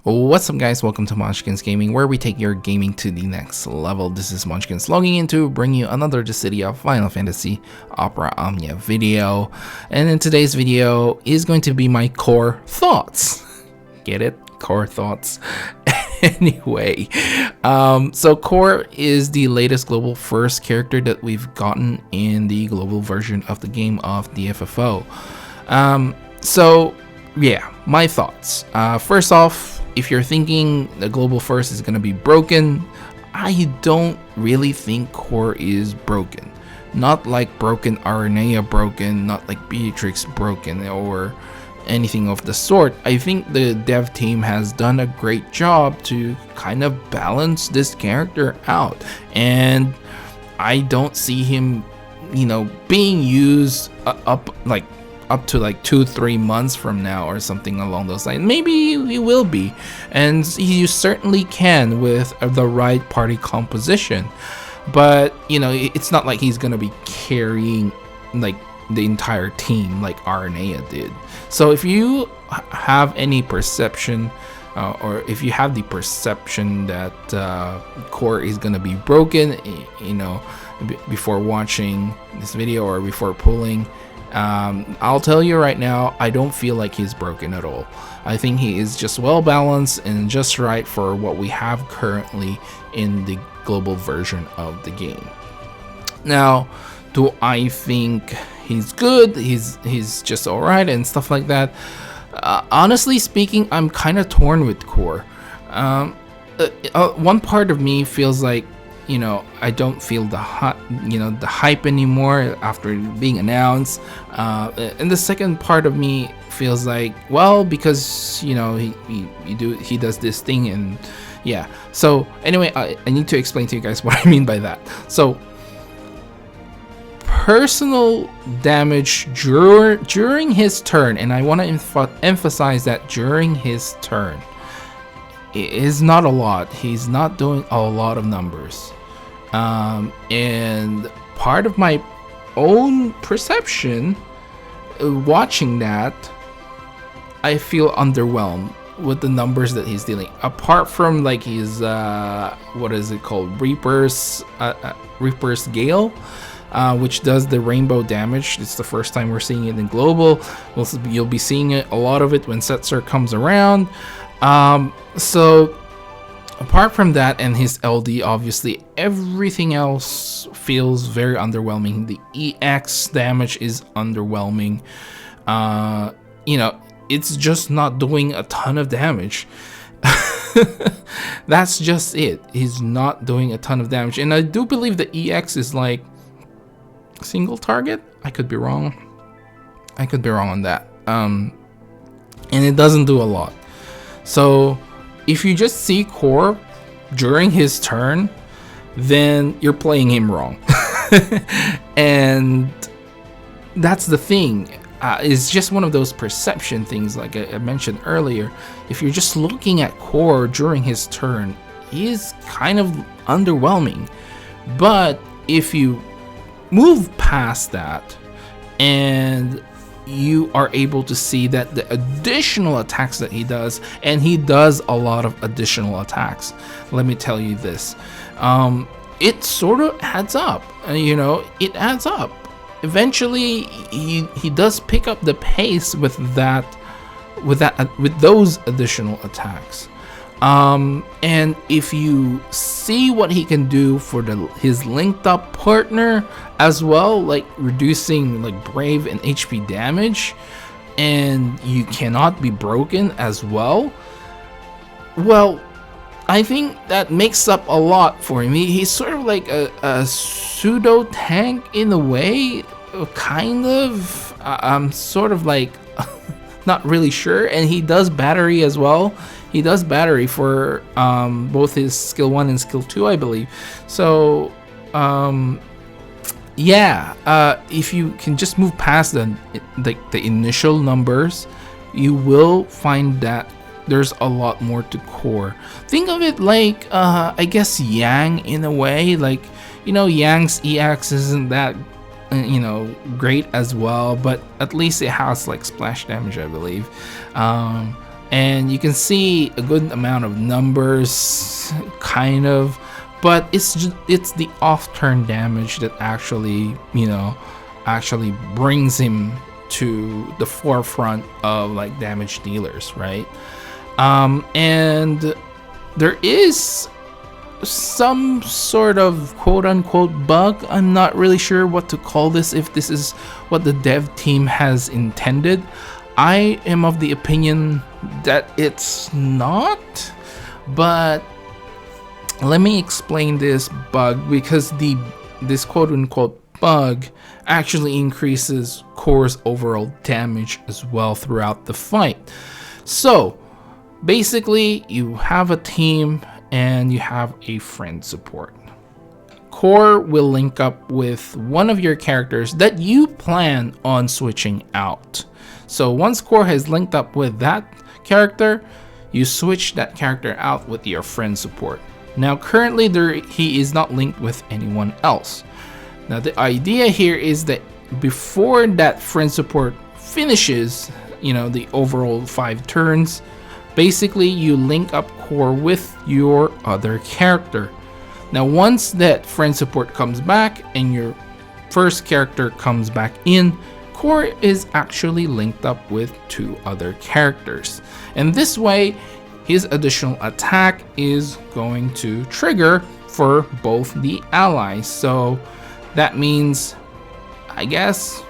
What's up guys, welcome to Munchkins Gaming, where we take your gaming to the next level. This is Munchkins logging in to bring you another Dissidia Final Fantasy Opera Omnia video. And in today's video is going to be my core thoughts. Get it? Core thoughts. Anyway, so Core is the latest global first character that we've gotten in the global version of the game of Dffoo. So yeah, my thoughts. First off, if you're thinking the global first is going to be broken, I don't really think Core is broken. Not like broken Aranea broken, not like Beatrix broken or anything of the sort. I think the dev team has done a great job to kind of balance this character out, and I don't see him, being used up to like 2-3 months from now or something along those lines. Maybe he will be, and you certainly can with the right party composition, but it's not like he's gonna be carrying like the entire team like Aranea did. So if you have any perception or if you have the perception that Core is gonna be broken, before watching this video or before pulling, I'll tell you right now, I don't feel like he's broken at all. I think he is just well balanced and just right for what we have currently in the global version of the game. Now, do I think he's good? He's just alright and stuff like that. Honestly speaking, I'm kind of torn with Core. One part of me feels like, I don't feel the hype anymore after being announced, and the second part of me feels like, well, because he does this thing, and yeah. So anyway, I need to explain to you guys what I mean by that. So personal damage during his turn, and I want to emphasize that during his turn, it is not a lot. He's not doing a lot of numbers. And part of my own perception watching that, I feel underwhelmed with the numbers that he's dealing. Apart from like his what is it called, Reaper's Gale, which does the rainbow damage. It's the first time we're seeing it in global. You'll be seeing it, a lot of it, when Setzer comes around. So apart from that and his LD, obviously everything else feels very underwhelming. The EX damage is underwhelming. It's just not doing a ton of damage. That's just it. He's not doing a ton of damage, and I do believe the EX is like single target. I could be wrong on that. And it doesn't do a lot. So if you just see Core during his turn, then you're playing him wrong. And that's the thing. It's just one of those perception things, like I mentioned earlier. If you're just looking at Core during his turn, he is kind of underwhelming. But if you move past that and you are able to see that the additional attacks that he does, and he does a lot of additional attacks, let me tell you this, it sort of adds up. It adds up. Eventually he does pick up the pace with those additional attacks. And if you see what he can do for his linked up partner as well, like reducing like Brave and HP damage, and you cannot be broken as well, I think that makes up a lot for him. He's sort of like a pseudo tank in a way, kind of. I'm sort of like not really sure. And he does battery as well. He does battery for both his skill 1 and skill 2, I believe. So if you can just move past the initial numbers, you will find that there's a lot more to Core. Think of it like I guess Yang in a way. Like, Yang's EX isn't that great as well, but at least it has like splash damage, I believe. and you can see a good amount of numbers, kind of, but it's the off-turn damage that actually, you know, actually brings him to the forefront of like damage dealers, right? And there is some sort of quote-unquote bug. I'm not really sure what to call this, if this is what the dev team has intended. I am of the opinion that it's not, but let me explain this bug, because this quote-unquote bug actually increases Core's overall damage as well throughout the fight. So basically, you have a team and you have a friend support. Core will link up with one of your characters that you plan on switching out. So once Core has linked up with that character, you switch that character out with your friend support. Now currently he is not linked with anyone else. Now the idea here is that before that friend support finishes, you know, the overall 5 turns, basically you link up Core with your other character. Now once that friend support comes back and your first character comes back in, Core is actually linked up with 2 other characters, and this way his additional attack is going to trigger for both the allies. So that means, I guess,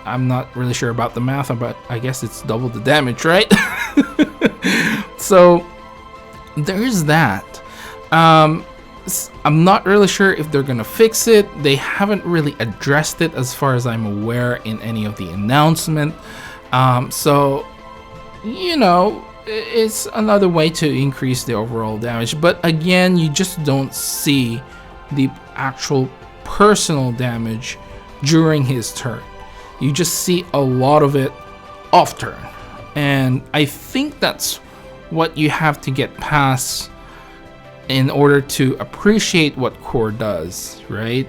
I'm not really sure about the math, but I guess it's double the damage, right? So there's that. I'm not really sure if they're gonna fix it. They haven't really addressed it as far as I'm aware in any of the announcement. So, you know, it's another way to increase the overall damage. But again, you just don't see the actual personal damage during his turn. You just see a lot of it off turn. And I think that's what you have to get past in order to appreciate what Core does, right?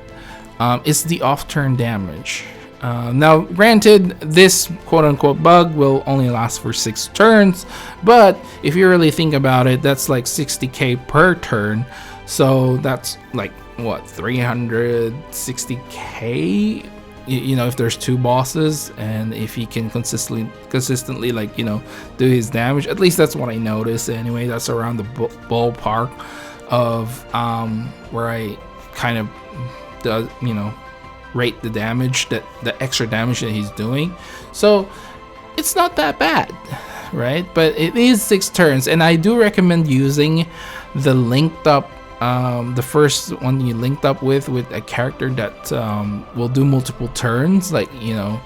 It's the off-turn damage. Now, granted, this quote-unquote bug will only last for 6 turns, but if you really think about it, that's like 60k per turn. So that's like, what, 360k? You know, if there's 2 bosses, and if he can consistently like, you know, do his damage. At least that's what I noticed anyway. That's around the ballpark of where I kind of does, you know, rate the damage, that the extra damage that he's doing. So it's not that bad, right? But it is 6 turns, and I do recommend using the linked up, the first one you linked up with a character that will do multiple turns, like, you know,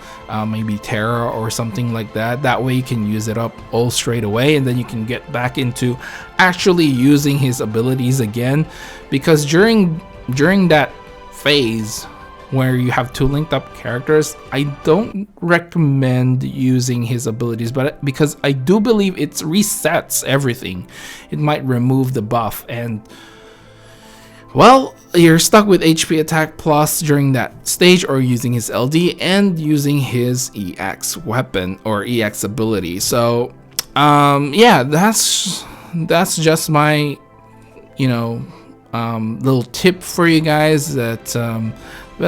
maybe Terra or something like that. That way you can use it up all straight away, and then you can get back into actually using his abilities again. Because during that phase where you have 2 linked up characters, I don't recommend using his abilities, but because I do believe it resets everything. It might remove the buff, and well, you're stuck with HP attack plus during that stage, or using his LD and using his EX weapon or EX ability. So yeah, that's just my, you know, little tip for you guys. That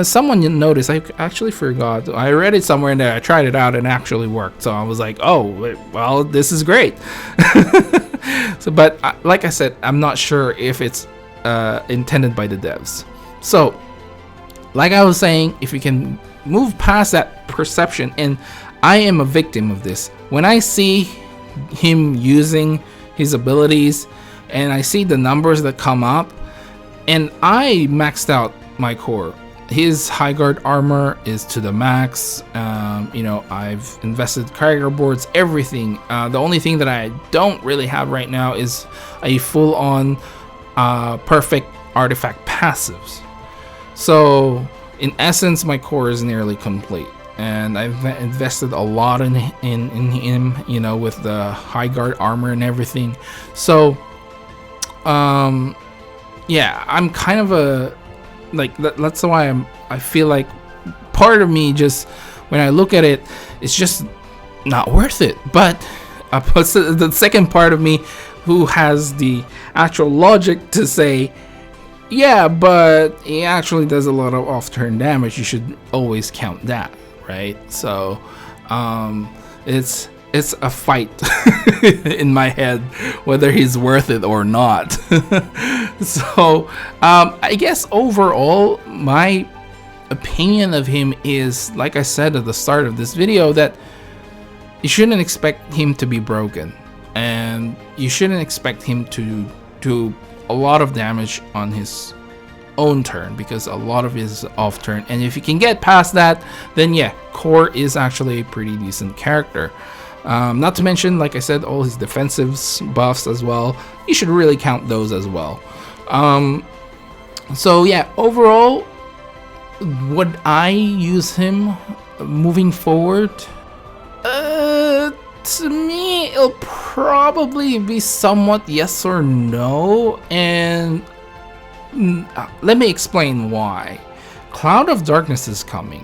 someone noticed, I actually forgot, I read it somewhere and I tried it out and it actually worked. So I was like, oh well, this is great. So, but like I said, I'm not sure if it's intended by the devs. So like I was saying, if you can move past that perception, and I am a victim of this, when I see him using his abilities and I see the numbers that come up, and I maxed out my Core. His high guard armor is to the max. You know, I've invested character boards, everything. The only thing that I don't really have right now is a full-on perfect artifact passives. So in essence, my Core is nearly complete, and I've invested a lot in him, you know, with the high guard armor and everything. So yeah, I'm kind of a, like, that's why I feel like part of me, just when I look at it, it's just not worth it. But the second part of me who has the actual logic to say, yeah, but he actually does a lot of off-turn damage. You should always count that, right? So it's a fight in my head whether he's worth it or not. So I guess overall my opinion of him is, like I said at the start of this video, that you shouldn't expect him to be broken, and you shouldn't expect him to do a lot of damage on his own turn, because a lot of it is off turn, and if you can get past that, then yeah, Core is actually a pretty decent character. Not to mention, like I said, all his defensives buffs as well. You should really count those as well. So yeah, overall, would I use him moving forward? To me, it'll probably be somewhat yes or no, and let me explain why. Cloud of Darkness is coming,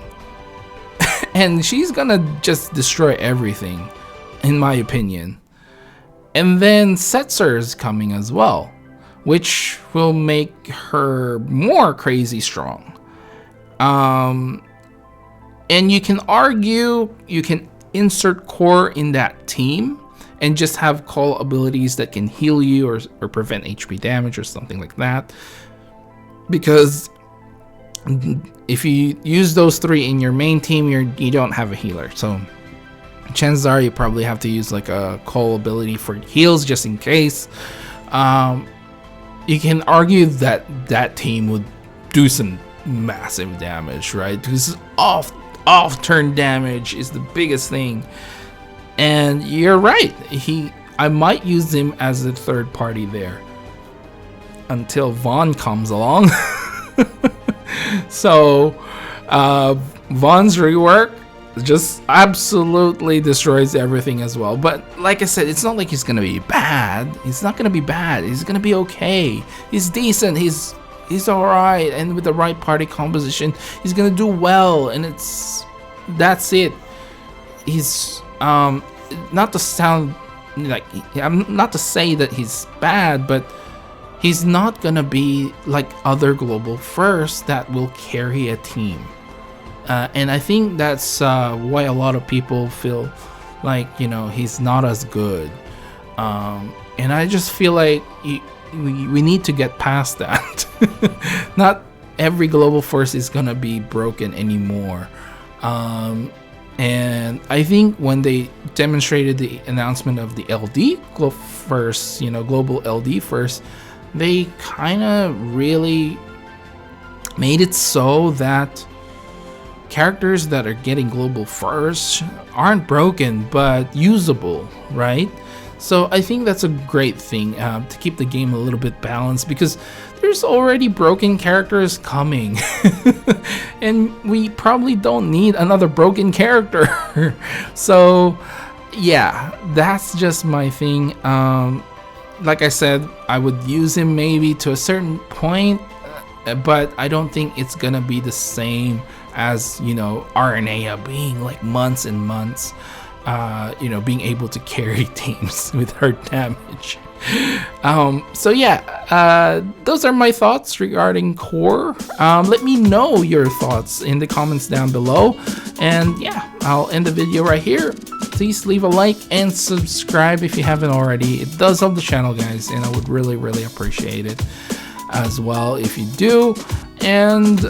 and she's gonna just destroy everything, in my opinion. And then Setzer is coming as well, which will make her more crazy strong. And you can argue you can insert Core in that team and just have call abilities that can heal you or prevent HP damage or something like that, because if you use those three in your main team, you don't have a healer, so chances are you probably have to use like a call ability for heals just in case. You can argue that that team would do some massive damage, right? Because off turn damage is the biggest thing, and you're right, I might use him as a third party there until Vaughn comes along. So Vaughn's rework just absolutely destroys everything as well. But like I said, it's not like he's gonna be bad. He's not gonna be bad. He's gonna be okay. He's decent. He's alright, and with the right party composition, he's gonna do well. And that's it. He's not to sound like, I'm not to say that he's bad, but he's not gonna be like other global firsts that will carry a team. And I think that's why a lot of people feel like, you know, he's not as good. And I just feel like we need to get past that. Not every global force is gonna be broken anymore. And I think when they demonstrated the announcement of the LD first, you know, global LD first, they kind of really made it so that characters that are getting global first aren't broken but usable, right? So I think that's a great thing, to keep the game a little bit balanced, because there's already broken characters coming. And we probably don't need another broken character. So yeah, that's just my thing. Like I said, I would use him maybe to a certain point, but I don't think it's gonna be the same as, you know, Aranea being like months and months, you know, being able to carry teams with her damage. So yeah, those are my thoughts regarding Core. Let me know your thoughts in the comments down below, and yeah, I'll end the video right here. Please leave a like and subscribe if you haven't already. It does help the channel, guys, and I would really appreciate it as well if you do. And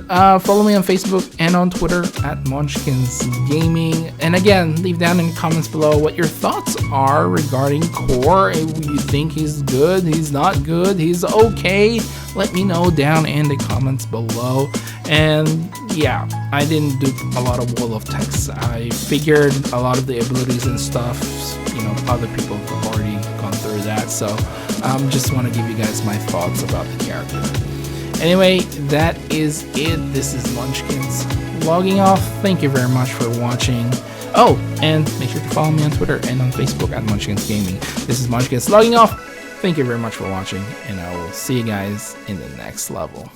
follow me on Facebook and on Twitter at Munchkins Gaming. And again, leave down in the comments below what your thoughts are regarding Core. If you think he's good, he's not good, he's okay, let me know down in the comments below. And yeah, I didn't do a lot of wall of text. I figured a lot of the abilities and stuff, you know, other people have already gone through that. So just want to give you guys my thoughts about the character. Anyway, that is it. This is Munchkins logging off. Thank you very much for watching. Oh, and make sure to follow me on Twitter and on Facebook at Munchkins Gaming. This is Munchkins logging off. Thank you very much for watching, and I will see you guys in the next level.